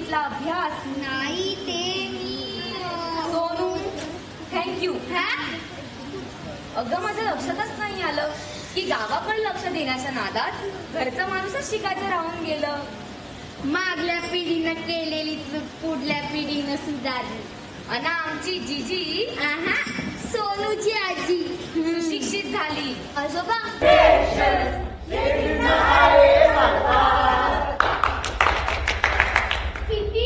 बघितला अभ्यास नाही ते सोनू थँक्यू. अगं माझ्या लक्षातच नाही आलं की गावाकडे लक्ष देण्याच्या नादात घरचा माणूसच शिकायचं राहून गेलं. मागल्या पिढीनं केलेली चूक पुढल्या पिढीनं सुधारली. आणि आमची जीजी सोनूची आजी सुशिक्षित झाली. आजोबा किती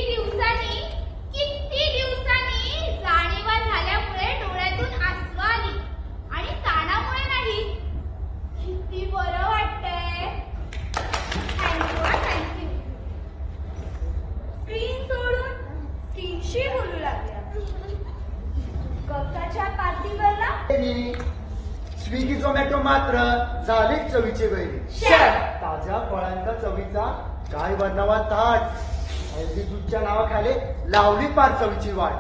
दिवसांनी जाणीवा झाल्यामुळे डोळ्यातून आसू आली आणि ताणामुळे नाही. किती बरं वाटतंय. थँक्यू. स्क्रीन सोडून स्क्रीनशी बोलू लागल्या. कवताच्या पार्टीवरला स्विगी झोमॅटो मात्र झाले चवीचे गैरी. ताज्या फळांचा चवीचा काय बनवा ताट. हेल्दी दूधच्या नावाखाली लावली पार चवीची वाट.